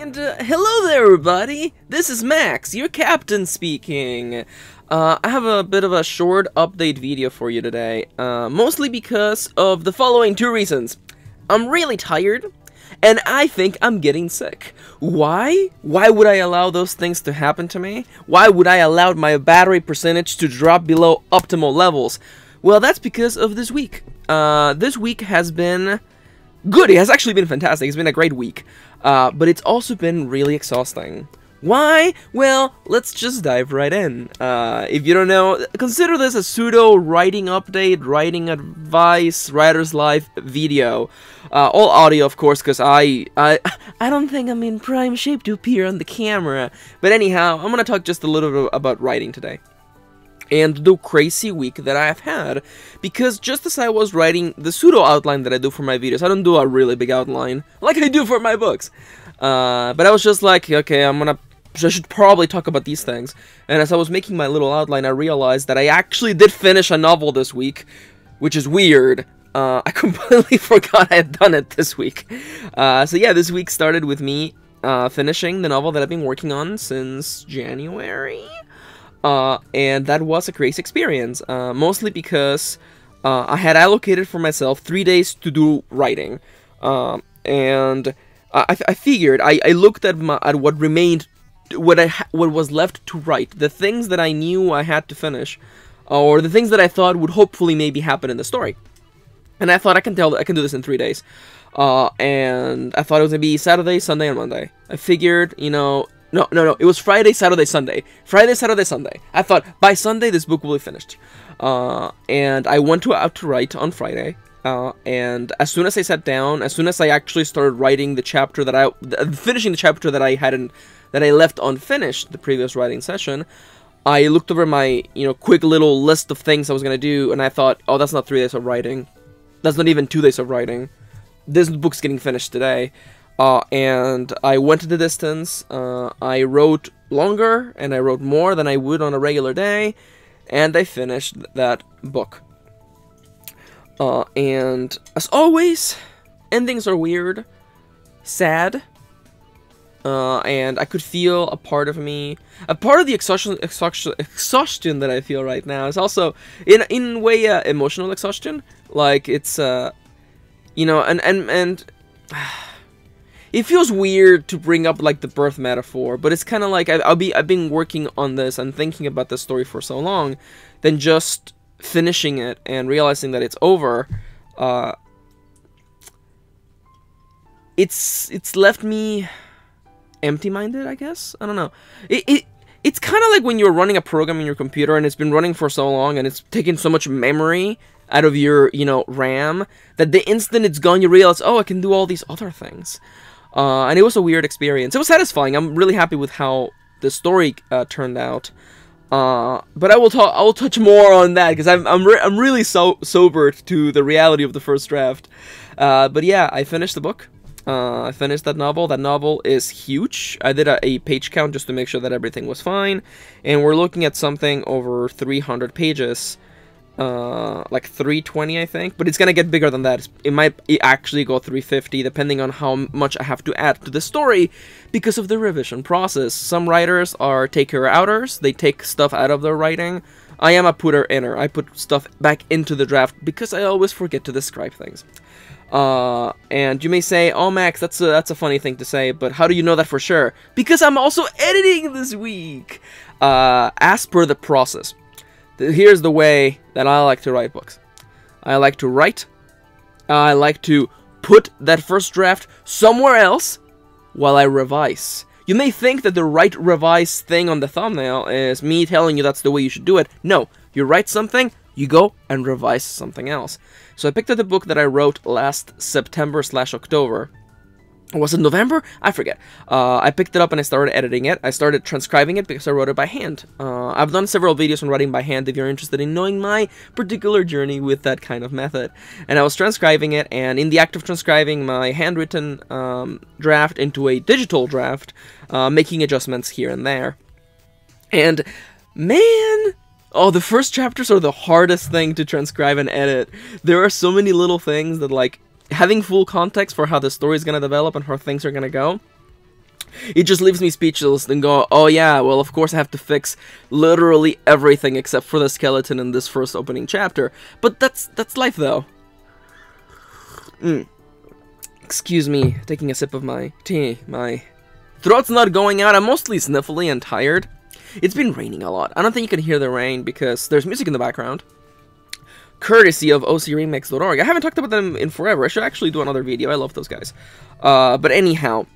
And hello there, everybody! This is Max, your captain speaking. I have a bit of a short update video for you today, mostly because of the following two reasons. I'm really tired, and I think I'm getting sick. Why? Why would I allow those things to happen to me? Why would I allow my battery percentage to drop below optimal levels? Well, that's because of this week. This week has been good. It has actually been fantastic. It's been a great week. But it's also been really exhausting. Why? Well, let's just dive right in. If you don't know, consider this a pseudo writing update, writing advice, writer's life video. All audio, of course, because I don't think I'm in prime shape to appear on the camera. But anyhow, I'm gonna talk just a little bit about writing today. And the crazy week that I have had, because just as I was writing the pseudo outline that I do for my videos, I don't do a really big outline like I do for my books, but I was just like, okay, I should probably talk about these things. And as I was making my little outline, I realized that I actually did finish a novel this week, which is weird. I completely forgot I had done it this week. So yeah, this week started with me finishing the novel that I've been working on since January. And that was a crazy experience, mostly because I had allocated for myself 3 days to do writing, and I figured, I looked at what remained, what was left to write, the things that I knew I had to finish, or the things that I thought would hopefully maybe happen in the story, and I thought I can do this in 3 days, and I thought it was gonna be Saturday, Sunday, and Monday. I figured, you know. No, it was Friday, Saturday, Sunday. Friday, Saturday, Sunday. I thought, by Sunday, this book will be finished. And I went out to write on Friday. And as soon as I sat down, as soon as I actually started writing the chapter finishing the chapter that I left unfinished the previous writing session, I looked over my, quick little list of things I was gonna do, and I thought, oh, that's not 3 days of writing. That's not even 2 days of writing. This book's getting finished today. And I went to the distance, I wrote longer, and I wrote more than I would on a regular day, and I finished that book. And as always, endings are weird, sad, and I could feel a part of me, a part of the exhaustion that I feel right now is also, in a way, emotional exhaustion. Like, it's, it feels weird to bring up, like, the birth metaphor, but it's kind of like I've been working on this and thinking about this story for so long, then just finishing it and realizing that it's over, it's left me empty-minded, I guess? I don't know. It's kind of like when you're running a program in your computer and it's been running for so long and it's taken so much memory out of your, RAM, that the instant it's gone, you realize, oh, I can do all these other things. And it was a weird experience. It was satisfying. I'm really happy with how the story turned out. But I will touch more on that because I'm really sobered to the reality of the first draft. But yeah, I finished the book. I finished that novel. That novel is huge. I did a page count just to make sure that everything was fine, and we're looking at something over 300 pages. Like 320, I think, but it's gonna get bigger than that. It might actually go 350, depending on how much I have to add to the story, because of the revision process. Some writers are taker-outers, they take stuff out of their writing. I am a putter-inner, I put stuff back into the draft, because I always forget to describe things. And you may say, oh Max, that's a funny thing to say, but how do you know that for sure? Because I'm also editing this week! As per the process. Here's the way that I like to write books. I like to write. I like to put that first draft somewhere else while I revise. You may think that the write revise thing on the thumbnail is me telling you that's the way you should do it. No, you write something, you go and revise something else. So I picked up the book that I wrote last September/October. Was it November? I forget. I picked it up and I started editing it. I started transcribing it because I wrote it by hand. I've done several videos on writing by hand if you're interested in knowing my particular journey with that kind of method. And I was transcribing it, and in the act of transcribing my handwritten draft into a digital draft, making adjustments here and there. And, man, oh, the first chapters are the hardest thing to transcribe and edit. There are so many little things that, like, having full context for how the story is going to develop and how things are going to go It just leaves me speechless and go, oh yeah, well of course I have to fix literally everything except for the skeleton in this first opening chapter. But that's life though. Excuse me, taking a sip of my tea. My throat's not going out, I'm mostly sniffly and tired. It's been raining a lot. I don't think you can hear the rain because there's music in the background. Courtesy of OCRemix.org. I haven't talked about them in forever. I should actually do another video. I love those guys. But anyhow,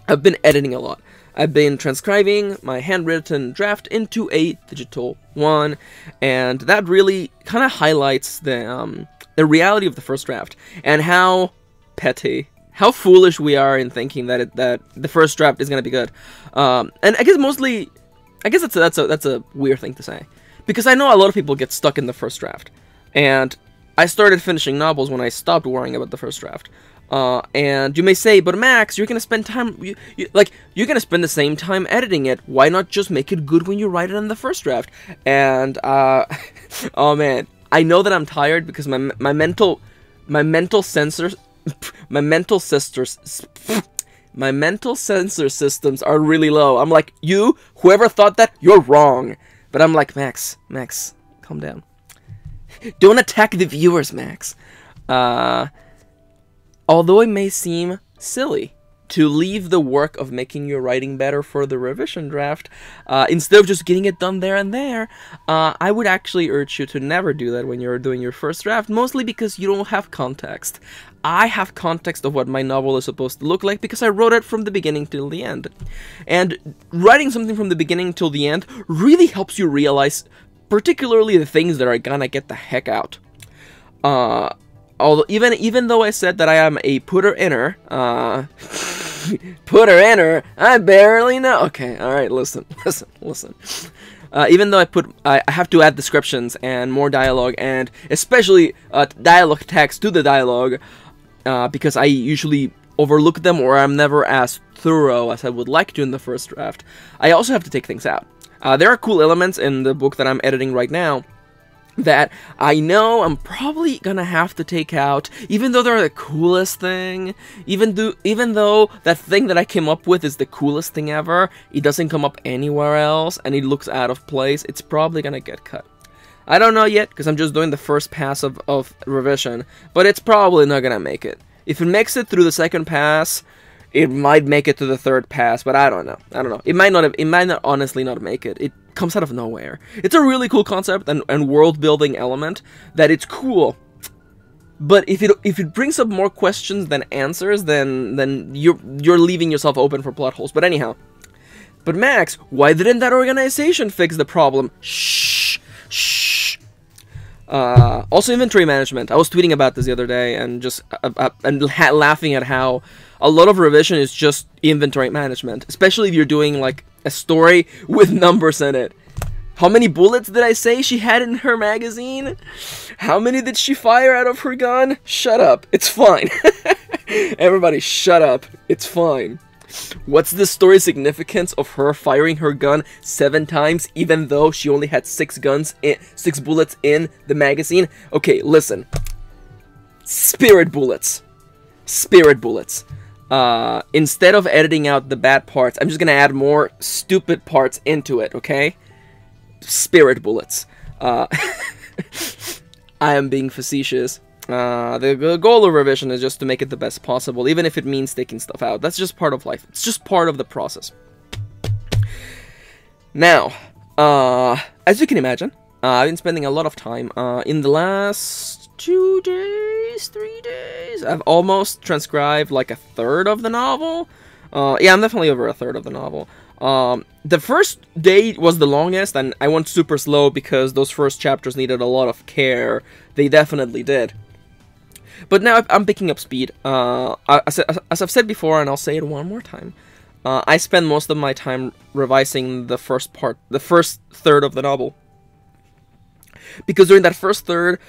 I've been editing a lot. I've been transcribing my handwritten draft into a digital one, and that really kind of highlights the reality of the first draft and how petty, how foolish we are in thinking that the first draft is gonna be good. And I guess that's a weird thing to say, because I know a lot of people get stuck in the first draft, and I started finishing novels when I stopped worrying about the first draft. And you may say, but Max, you're gonna spend time, you're gonna spend the same time editing it. Why not just make it good when you write it in the first draft? And oh man, I know that I'm tired because my mental sensor systems are really low. I'm like, whoever thought that, you're wrong. But I'm like, Max, calm down. Don't attack the viewers, Max. Although it may seem silly to leave the work of making your writing better for the revision draft, instead of just getting it done there and there, I would actually urge you to never do that when you're doing your first draft, mostly because you don't have context. I have context of what my novel is supposed to look like because I wrote it from the beginning till the end. And writing something from the beginning till the end really helps you realize particularly the things that are gonna get the heck out. Although even though I said that I am a putter-inner, I barely know. Okay, alright, listen. Even though I have to add descriptions and more dialogue, and especially dialogue text to the dialogue, because I usually overlook them or I'm never as thorough as I would like to in the first draft, I also have to take things out. There are cool elements in the book that I'm editing right now that I know I'm probably gonna have to take out, even though they're the coolest thing, even though that thing that I came up with is the coolest thing ever, it doesn't come up anywhere else, and it looks out of place, it's probably gonna get cut. I don't know yet, because I'm just doing the first pass of revision, but it's probably not gonna make it. If it makes it through the second pass, it might make it to the third pass, but I don't know. It might not honestly not make it. It comes out of nowhere. It's a really cool concept and world building element that it's cool. But if it brings up more questions than answers, then you're leaving yourself open for plot holes. But anyhow. But Max, why didn't that organization fix the problem? Shh. Also inventory management. I was tweeting about this the other day and just laughing at how a lot of revision is just inventory management, especially if you're doing like a story with numbers in it. How many bullets did I say she had in her magazine? How many did she fire out of her gun? Shut up. It's fine. Everybody shut up. It's fine. What's the story significance of her firing her gun 7 times even though she only had 6 bullets in the magazine? Okay, listen. Spirit bullets. Instead of editing out the bad parts, I'm just gonna add more stupid parts into it, okay? Spirit bullets. I am being facetious. The goal of revision is just to make it the best possible, even if it means taking stuff out. That's just part of life. It's just part of the process. Now, as you can imagine, I've been spending a lot of time in the last 2 days, 3 days. I've almost transcribed like a third of the novel. Yeah, I'm definitely over a third of the novel. The first day was the longest, and I went super slow because those first chapters needed a lot of care. They definitely did. But now I'm picking up speed. As I've said before, and I'll say it one more time, I spend most of my time revising the first third of the novel. Because during that first third,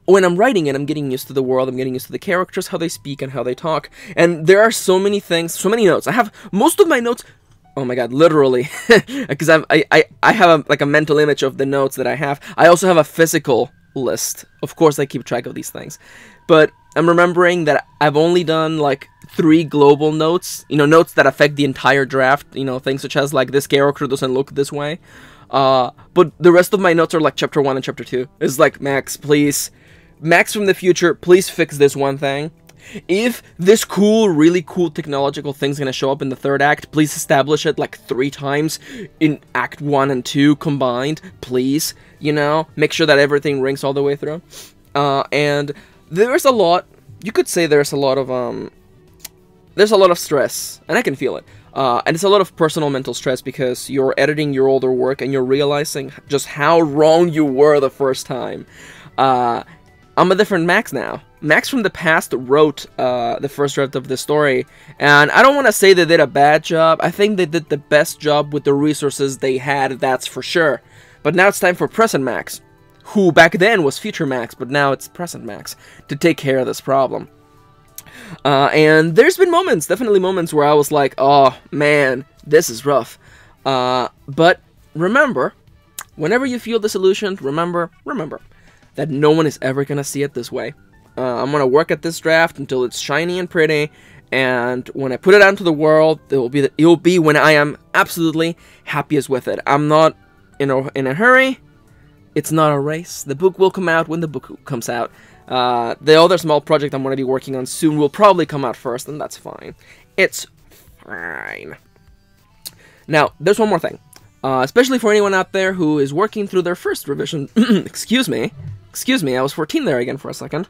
when I'm writing it, I'm getting used to the world, I'm getting used to the characters, how they speak, and how they talk. And there are so many things, so many notes. I have most of my notes. Oh my god, literally, because I have a mental image of the notes that I have. I also have a physical list. Of course, I keep track of these things, but I'm remembering that I've only done like 3 global notes, notes that affect the entire draft, things such as like this character doesn't look this way. But the rest of my notes are like chapter 1 and chapter 2. It's like, Max, please, Max from the future, please fix this one thing. If this really cool technological thing's gonna show up in the 3rd act, please establish it like 3 times in act 1 and 2 combined, please, make sure that everything rings all the way through. And there's a lot, you could say there's a lot of stress, and I can feel it. And it's a lot of personal mental stress because you're editing your older work and you're realizing just how wrong you were the first time. I'm a different Max now. Max from the past wrote the first draft of the story, and I don't want to say they did a bad job. I think they did the best job with the resources they had, that's for sure. But now it's time for present Max, who back then was future Max, but now it's present Max, to take care of this problem. And there's been moments, definitely moments, where I was like, oh man, this is rough. But remember, whenever you feel disillusioned, remember that no one is ever gonna see it this way. I'm gonna work at this draft until it's shiny and pretty, and when I put it out into the world, it will be when I am absolutely happiest with it. I'm not in a hurry. It's not a race. The book will come out when the book comes out. The other small project I'm going to be working on soon will probably come out first, and that's fine. It's fine. Now, there's one more thing. Especially for anyone out there who is working through their first revision. Excuse me, I was 14 there again for a second.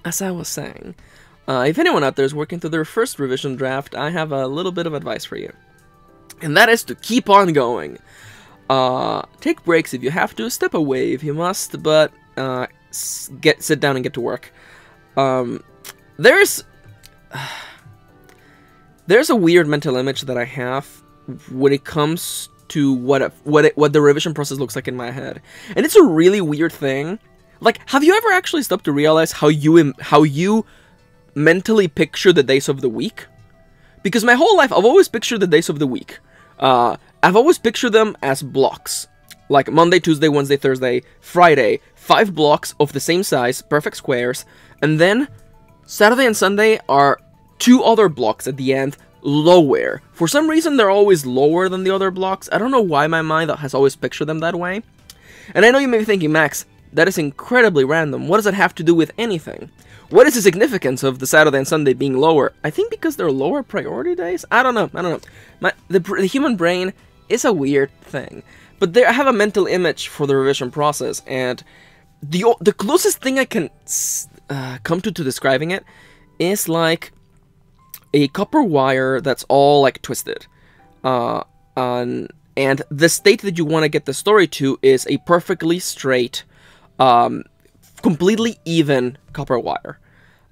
As I was saying, if anyone out there is working through their first revision draft, I have a little bit of advice for you. And that is to keep on going. Take breaks if you have to, step away if you must, but sit down and get to work. There's a weird mental image that I have when it comes to what the revision process looks like in my head, and it's a really weird thing. Like, have you ever actually stopped to realize how you mentally picture the days of the week? Because my whole life, I've always pictured the days of the week. I've always pictured them as blocks. Like Monday, Tuesday, Wednesday, Thursday, Friday, 5 blocks of the same size, perfect squares, and then Saturday and Sunday are 2 other blocks at the end, lower. For some reason, they're always lower than the other blocks. I don't know why my mind has always pictured them that way. And I know you may be thinking, Max, that is incredibly random. What does it have to do with anything? What is the significance of the Saturday and Sunday being lower? I think because they're lower priority days? I don't know. The human brain is a weird thing. But I have a mental image for the revision process, and the closest thing I can come to describing it is like a copper wire that's all like twisted. And the state that you want to get the story to is a perfectly straight, completely even copper wire.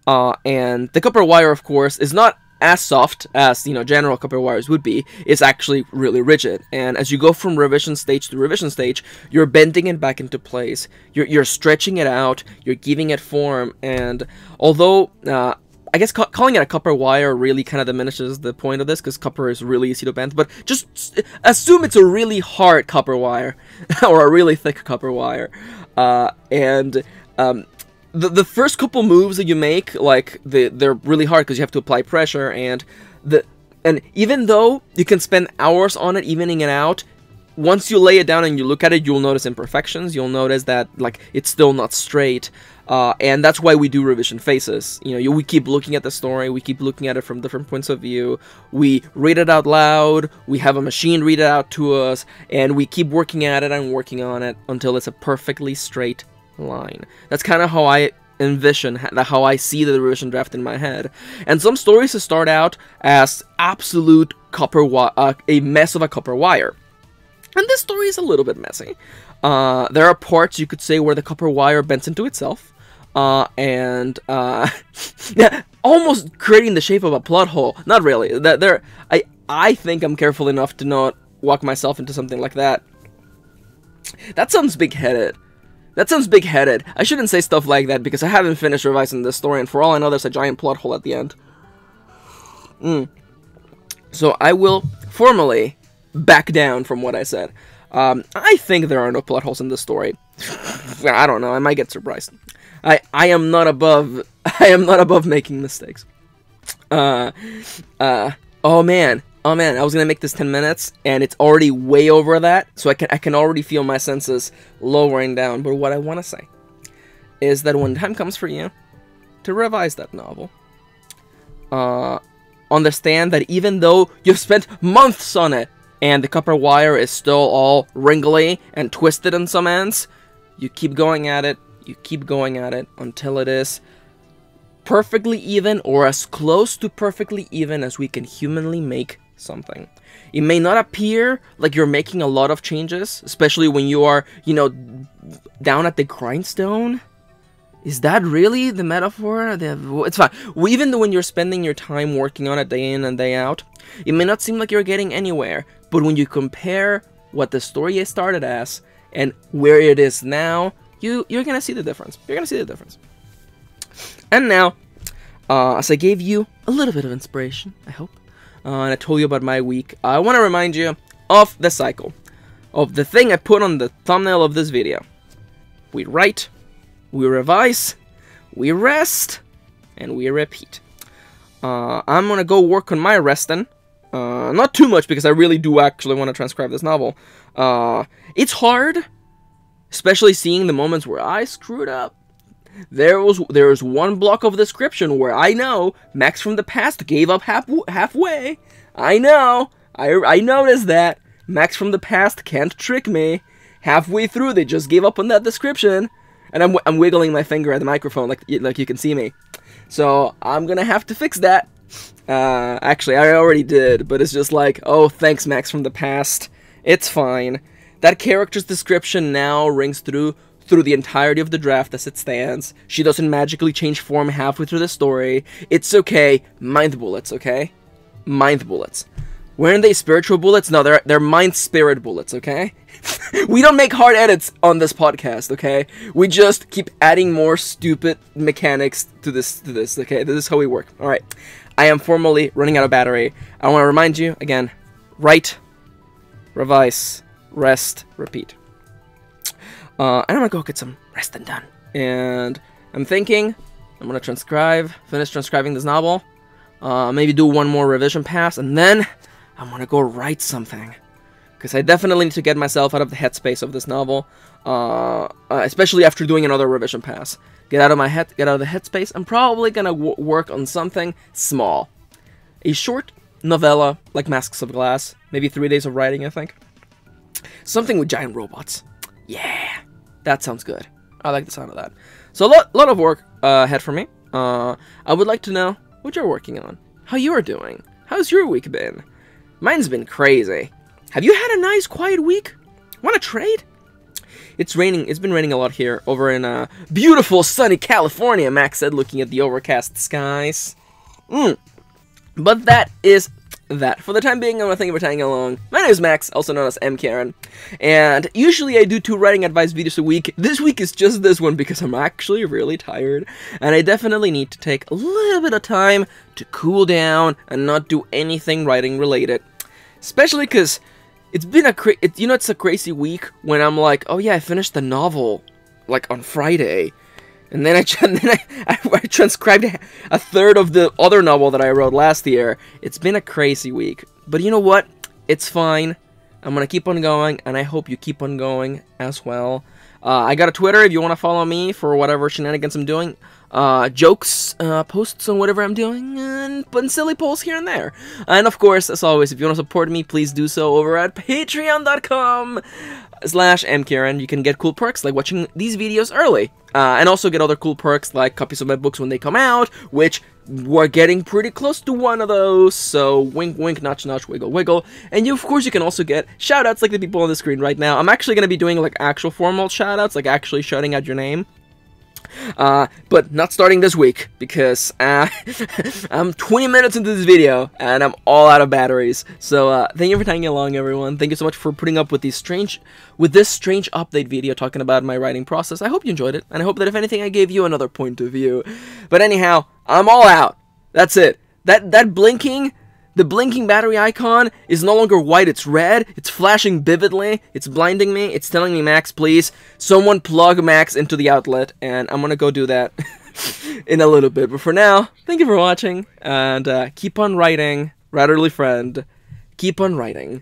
And the copper wire, of course, is not as soft as, general copper wires would be. It's actually really rigid. And as you go from revision stage to revision stage, you're bending it back into place. You're stretching it out. You're giving it form. And although, I guess calling it a copper wire really kind of diminishes the point of this, because copper is really easy to bend. But just assume it's a really hard copper wire, or a really thick copper wire. The first couple moves that you make, like, they're really hard because you have to apply pressure, and even though you can spend hours on it, evening it out, once you lay it down and you look at it, you'll notice imperfections. You'll notice that, like, it's still not straight, and that's why we do revision phases. We keep looking at the story, we keep looking at it from different points of view, we read it out loud, we have a machine read it out to us, and we keep working at it and working on it until it's a perfectly straight line. That's kind of how I envision, how I see the revision draft in my head. And some stories start out as absolute a mess of a copper wire. And this story is a little bit messy. There are parts, you could say, where the copper wire bends into itself. Yeah, almost creating the shape of a plot hole. Not really. I think I'm careful enough to not walk myself into something like that. That sounds big-headed. I shouldn't say stuff like that because I haven't finished revising this story, and for all I know, there's a giant plot hole at the end. So I will formally back down from what I said. I think there are no plot holes in this story. I don't know, I might get surprised. I am not above I am not above making mistakes. Oh man, I was gonna make this 10 minutes, and it's already way over that, so I can already feel my senses lowering down. But what I want to say is that when time comes for you to revise that novel, understand that even though you've spent months on it, and the copper wire is still all wrinkly and twisted on some ends, you keep going at it, until it is perfectly even, or as close to perfectly even as we can humanly make something. It may not appear like you're making a lot of changes, especially when you are, you know, down at the grindstone. Is that really the metaphor? It's fine. Even though when you're spending your time working on it day in and day out, it may not seem like you're getting anywhere, but when you compare what the story started as and where it is now, you're gonna see the difference. And now, as I gave you a little bit of inspiration, I hope, and I told you about my week, I want to remind you of the cycle, of the thing I put on the thumbnail of this video. We write, we revise, we rest, and we repeat. I'm gonna go work on my resting. Not too much, because I really do actually want to transcribe this novel. It's hard, especially seeing the moments where I screwed up. There was one block of description where I know Max from the past gave up halfway. I know. I noticed that. Max from the past can't trick me. Halfway through, they just gave up on that description. And I'm wiggling my finger at the microphone like you can see me. So I'm gonna have to fix that. Actually, I already did, but it's just like, oh, thanks, Max from the past. It's fine. That character's description now rings through the entirety of the draft as it stands. She doesn't magically change form halfway through the story. It's okay. Mind bullets, okay? Mind bullets. Weren't they spiritual bullets? No, they're mind spirit bullets, okay? We don't make hard edits on this podcast, okay? We just keep adding more stupid mechanics to this, okay? This is how we work. Alright. I am formally running out of battery. I want to remind you, again, write, revise, rest, repeat. And I'm gonna go get some resting done. And I'm thinking I'm gonna finish transcribing this novel. Maybe do one more revision pass, and then I'm gonna go write something. Because I definitely need to get myself out of the headspace of this novel. Especially after doing another revision pass. Get out of the headspace. I'm probably gonna work on something small. A short novella like Masks of Glass. Maybe 3 days of writing, I think. Something with giant robots. Yeah. That sounds good. I like the sound of that. So a lot of work ahead for me. I would like to know what you're working on. How you're doing. How's your week been? Mine's been crazy. Have you had a nice quiet week? Want to trade? It's raining. It's been raining a lot here over in beautiful sunny California, Max said, looking at the overcast skies. But that is that. For the time being, I want to thank you for tagging along. My name is Max, also known as MKaren, and usually I do 2 writing advice videos a week. This week is just this one because I'm actually really tired, and I definitely need to take a little bit of time to cool down and not do anything writing related. Especially because it's been it's a crazy week when I'm like, oh yeah, I finished the novel like on Friday. And then I transcribed a third of the other novel that I wrote last year. It's been a crazy week. But you know what? It's fine. I'm going to keep on going, and I hope you keep on going as well. I got a Twitter if you want to follow me for whatever shenanigans I'm doing. Jokes, posts on whatever I'm doing, and putting silly polls here and there. And of course, as always, if you want to support me, please do so over at patreon.com/mkaren. You can get cool perks like watching these videos early. And also get other cool perks like copies of my books when they come out, which we're getting pretty close to one of those, so wink wink, notch notch, wiggle wiggle. And of course you can also get shoutouts like the people on the screen right now. I'm actually going to be doing like actual formal shoutouts, like actually shouting out your name. But not starting this week, because I'm 20 minutes into this video, and I'm all out of batteries. So, thank you for tagging along, everyone. Thank you so much for putting up with this strange update video talking about my writing process. I hope you enjoyed it, and I hope that if anything, I gave you another point of view. But anyhow, I'm all out. That's it. That blinking, The blinking battery icon is no longer white, it's red. It's flashing vividly. It's blinding me. It's telling me, Max, please, someone plug Max into the outlet. And I'm gonna go do that in a little bit. But for now, thank you for watching. And keep on writing. Ratterly friend, keep on writing.